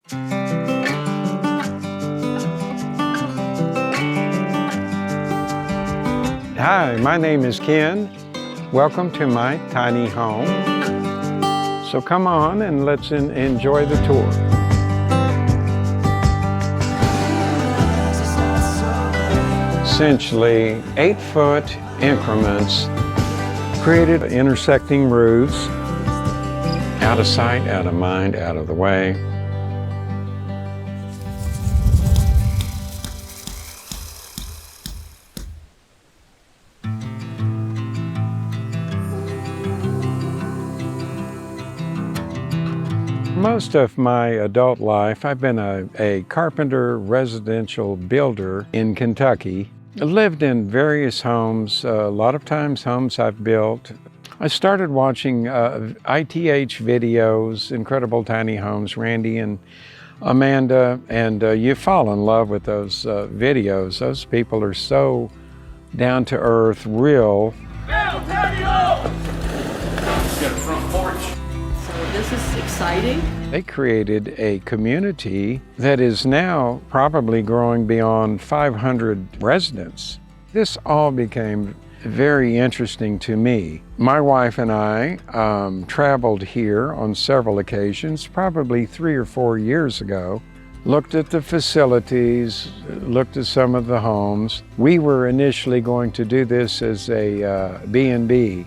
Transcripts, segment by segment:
Hi, my name is Ken. Welcome to my tiny home. So come on and let's enjoy the tour. Essentially 8-foot increments created intersecting roofs, out of sight, out of mind, out of the way. Most of my adult life, I've been a carpenter residential builder in Kentucky. I lived in various homes, a lot of times homes I've built. I started watching ITH videos, Incredible Tiny Homes, Randy and Amanda, and you fall in love with those videos. Those people are so down to earth, real. Got a front porch. So this is exciting. They created a community that is now probably growing beyond 500 residents. This all became very interesting to me. My wife and I traveled here on several occasions, probably 3 or 4 years ago, looked at the facilities, looked at some of the homes. We were initially going to do this as a B&B.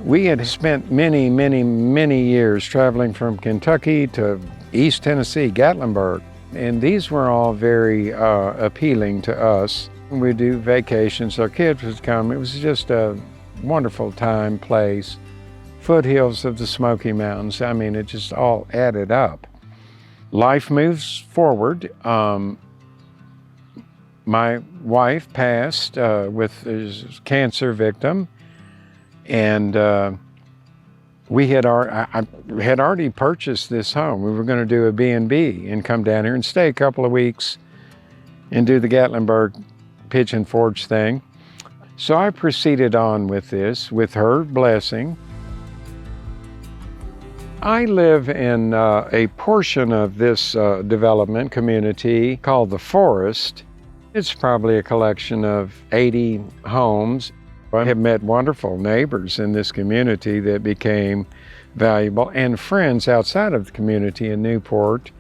We had spent many years traveling from Kentucky to East Tennessee, Gatlinburg, and these were all very appealing to us. We'd do vacations, our kids would come. It was just a wonderful time, place. Foothills of the Smoky Mountains. I mean, it just all added up. Life moves forward. My wife passed with a cancer victim, and we had I had already purchased this home. We were going to do a B&B and come down here and stay a couple of weeks and do the Gatlinburg Pigeon Forge thing. So I proceeded on with this with her blessing. I live in a portion of this development community called the Forest. It's probably a collection of 80 homes. I have met wonderful neighbors in this community that became valuable, and friends outside of the community in Newport,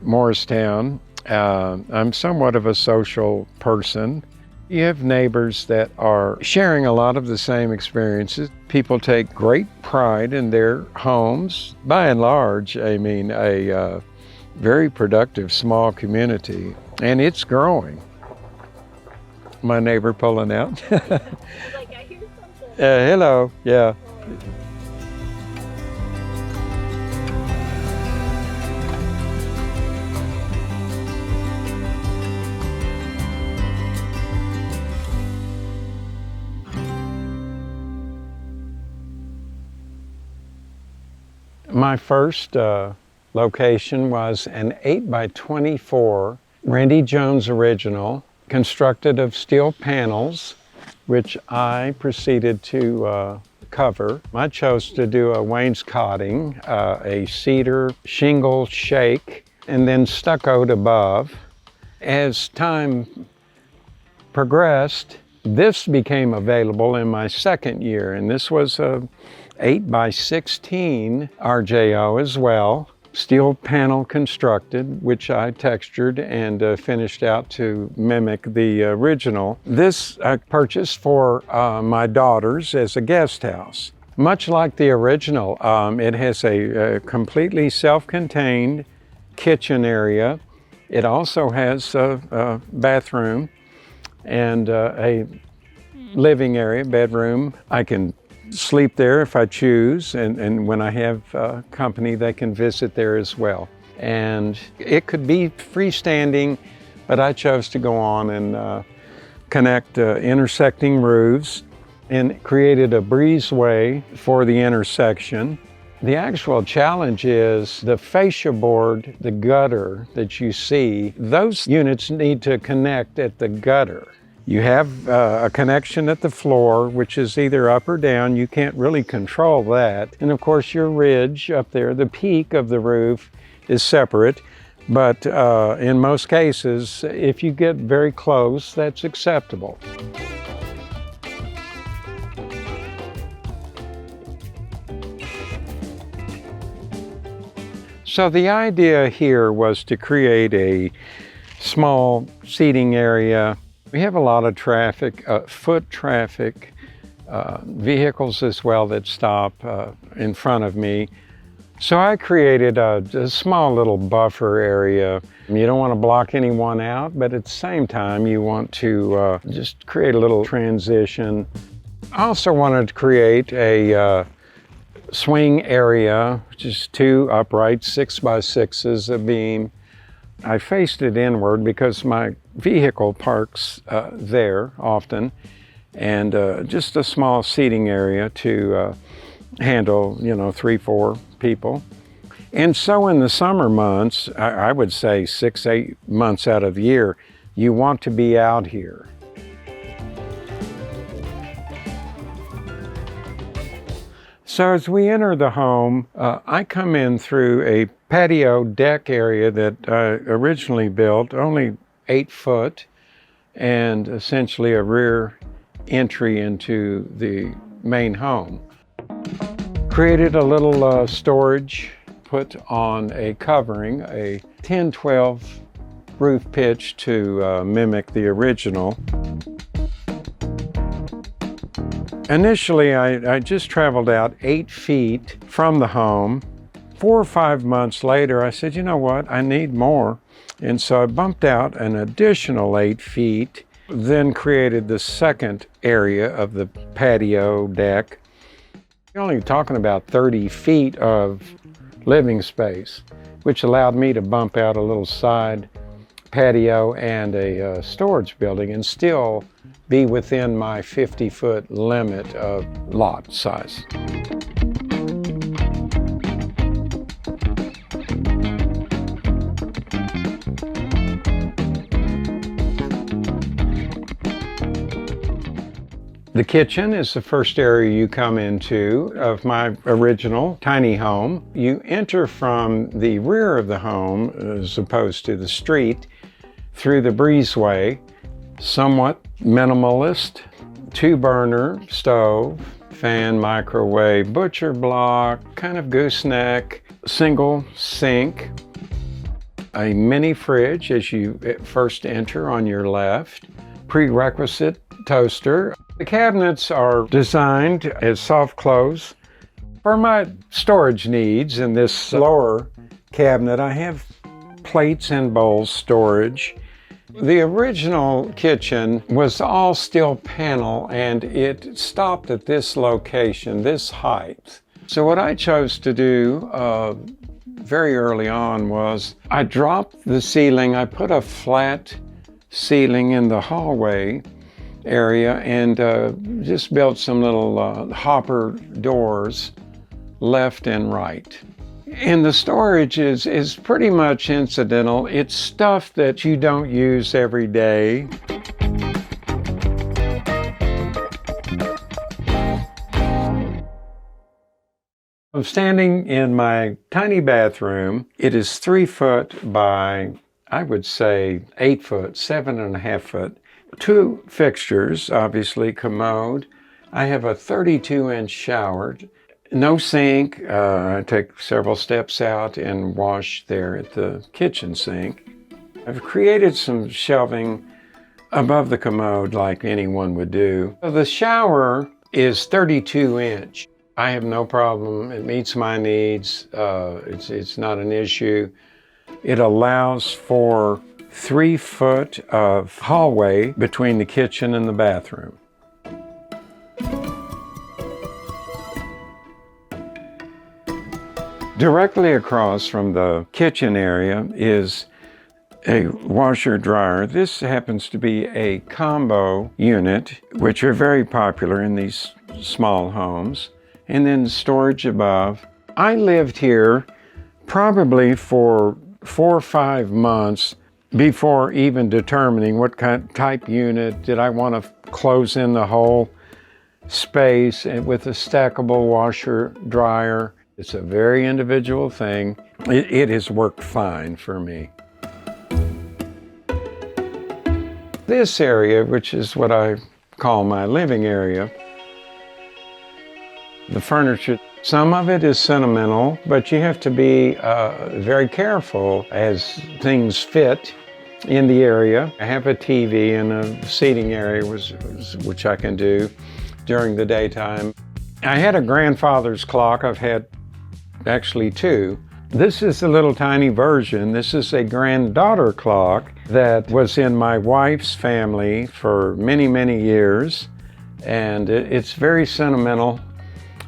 Morristown. I'm somewhat of a social person. You have neighbors that are sharing a lot of the same experiences. People take great pride in their homes. By and large, I mean, a very productive small community, and it's growing. My neighbor pulling out. Like, I hear something. Hello, yeah. My first location was an 8x24 Randy Jones original, constructed of steel panels, which I proceeded to cover. I chose to do a wainscoting, a cedar shingle shake, and then stuccoed above. As time progressed, this became available in my second year, and this was a 8x16 RJO as well, steel panel constructed, which I textured and finished out to mimic the original. This I purchased for my daughters as a guest house. Much like the original, it has a completely self-contained kitchen area. It also has a bathroom and a living area, bedroom. I can sleep there if I choose, and when I have company, they can visit there as well. And it could be freestanding, but I chose to go on and connect intersecting roofs and created a breezeway for the intersection. The actual challenge is the fascia board, the gutter that you see, those units need to connect at the gutter. You have a connection at the floor, which is either up or down. You can't really control that. And of course, your ridge up there, the peak of the roof, is separate. But in most cases, if you get very close, that's acceptable. So the idea here was to create a small seating area. We have a lot of traffic, foot traffic, vehicles as well that stop in front of me. So I created a small little buffer area. You don't want to block anyone out, but at the same time, you want to just create a little transition. I also wanted to create a swing area, which is 2 upright 6x6s a beam. I faced it inward because my vehicle parks there often, and just a small seating area to handle, 3-4 people. And so in the summer months, I would say 6-8 months out of the year, you want to be out here. So as we enter the home, I come in through a patio deck area that I originally built, only 8 foot, and essentially a rear entry into the main home. Created a little storage, put on a covering, a 10-12 roof pitch to mimic the original. Initially, I just traveled out 8 feet from the home. 4 or 5 months later, I said, you know what, I need more. And so I bumped out an additional 8 feet, then created the second area of the patio deck. You're only talking about 30 feet of living space, which allowed me to bump out a little side patio and a storage building and still be within my 50-foot limit of lot size. The kitchen is the first area you come into of my original tiny home. You enter from the rear of the home as opposed to the street through the breezeway. Somewhat minimalist, 2-burner stove, fan, microwave, butcher block, kind of gooseneck, single sink, a mini fridge as you first enter on your left, prerequisite toaster. The cabinets are designed as soft close. For my storage needs in this lower cabinet, I have plates and bowls storage. The original kitchen was all steel panel and it stopped at this location, this height. So what I chose to do very early on was I dropped the ceiling. I put a flat ceiling in the hallway area and just built some little hopper doors left and right. And the storage is pretty much incidental. It's stuff that you don't use every day. I'm standing in my tiny bathroom. It is 3 foot by, I would say, 8 foot, 7.5 foot. 2 fixtures, obviously, commode. I have a 32-inch shower. No sink. I take several steps out and wash there at the kitchen sink. I've created some shelving above the commode like anyone would do. The shower is 32-inch. I have no problem. It meets my needs. It's not an issue. It allows for 3 foot of hallway between the kitchen and the bathroom. Directly across from the kitchen area is a washer dryer. This happens to be a combo unit, which are very popular in these small homes. And then storage above. I lived here probably for 4 or 5 months before even determining what type unit. Did I want to close in the whole space with a stackable washer dryer? It's a very individual thing. It has worked fine for me. This area, which is what I call my living area, the furniture, some of it is sentimental, but you have to be very careful as things fit in the area. I have a TV and a seating area, which I can do during the daytime. I had a grandfather's clock. I've had actually two. This is a little tiny version. This is a granddaughter clock that was in my wife's family for many, many years, and it's very sentimental.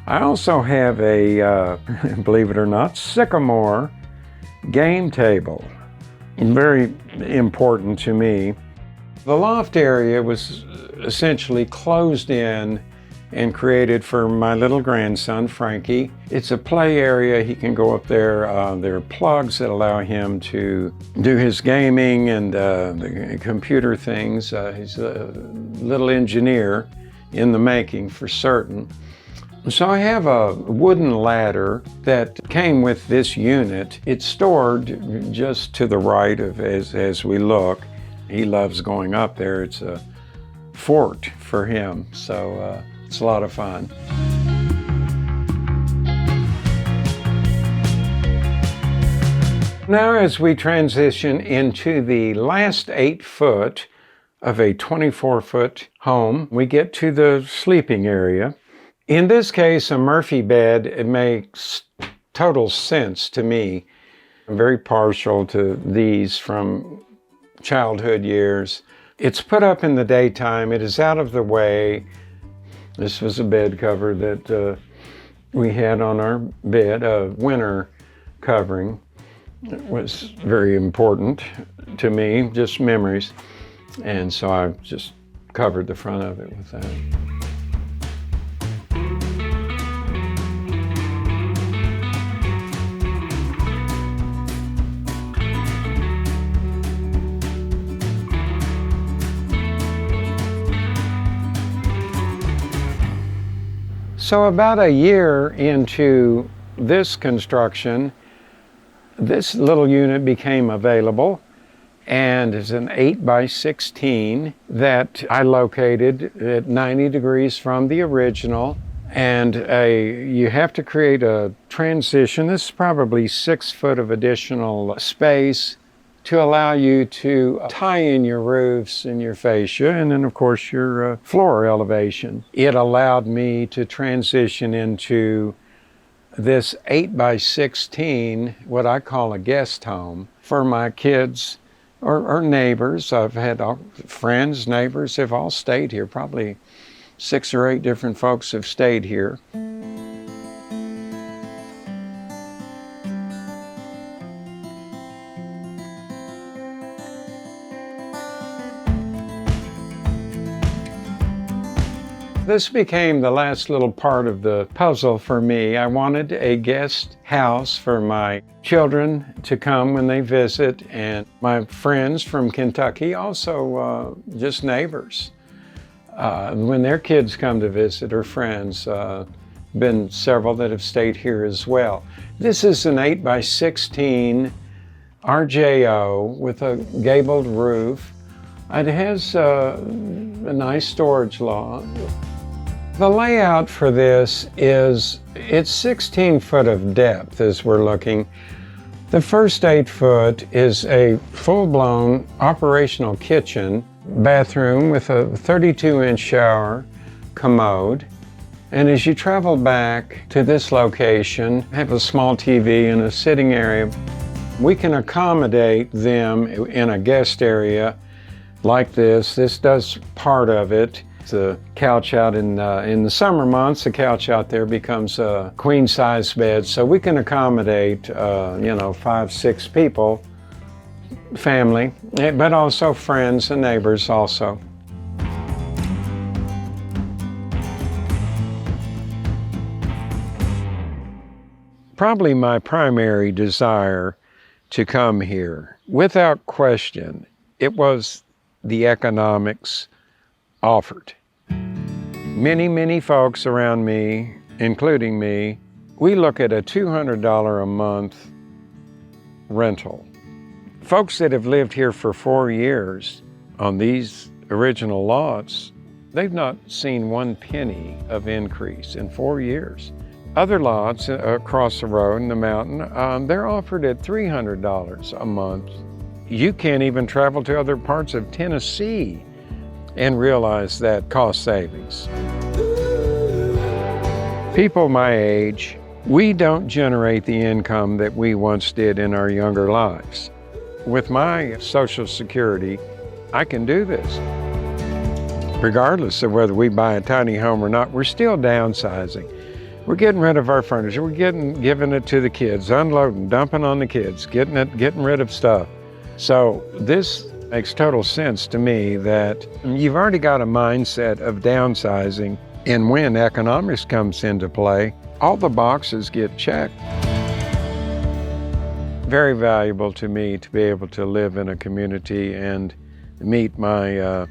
I also have a, believe it or not, sycamore game table. Very important to me. The loft area was essentially closed in and created for my little grandson, Frankie. It's a play area. He can go up there. There are plugs that allow him to do his gaming and the computer things. He's a little engineer in the making for certain. So I have a wooden ladder that came with this unit. It's stored just to the right of as we look. He loves going up there. It's a fort for him, so it's a lot of fun. Now as we transition into the last 8 foot of a 24-foot home, we get to the sleeping area. In this case, a Murphy bed, it makes total sense to me. I'm very partial to these from childhood years. It's put up in the daytime. It is out of the way. This was a bed cover that we had on our bed, a winter covering. It was very important to me, just memories. And so I just covered the front of it with that. So about a year into this construction, this little unit became available, and it's an 8x16 that I located at 90 degrees from the original. And you have to create a transition. This is probably 6 foot of additional space to allow you to tie in your roofs and your fascia, and then of course your floor elevation. It allowed me to transition into this 8x16, what I call a guest home, for my kids or neighbors. I've had friends, neighbors, have all stayed here. Probably 6 or 8 different folks have stayed here. This became the last little part of the puzzle for me. I wanted a guest house for my children to come when they visit, and my friends from Kentucky, also just neighbors. When their kids come to visit, or friends, been several that have stayed here as well. This is an 8x16 RJO with a gabled roof. It has a nice storage loft. The layout for this is, it's 16 foot of depth as we're looking. The first 8 foot is a full-blown operational kitchen, bathroom with a 32-inch shower, commode. And as you travel back to this location, have a small TV and a sitting area. We can accommodate them in a guest area like this. This does part of it. The couch out in the summer months, the couch out there becomes a queen-size bed, so we can accommodate 5, 6 people, family, but also friends and neighbors also. Probably my primary desire to come here, without question, it was the economics offered. Many folks around me, including me, we look at a $200 a month rental. Folks that have lived here for 4 years on these original lots, they've not seen 1 penny of increase in 4 years. Other lots across the road in the mountain, they're offered at $300 a month. You can't even travel to other parts of Tennessee and realize that cost savings. People my age, we don't generate the income that we once did in our younger lives. With my Social Security, I can do this. Regardless of whether we buy a tiny home or not, we're still downsizing. We're getting rid of our furniture. We're giving it to the kids, unloading, dumping on the kids, getting rid of stuff. So this makes total sense to me that you've already got a mindset of downsizing, and when economics comes into play, all the boxes get checked. Very valuable to me to be able to live in a community and meet my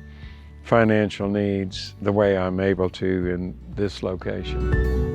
financial needs the way I'm able to in this location.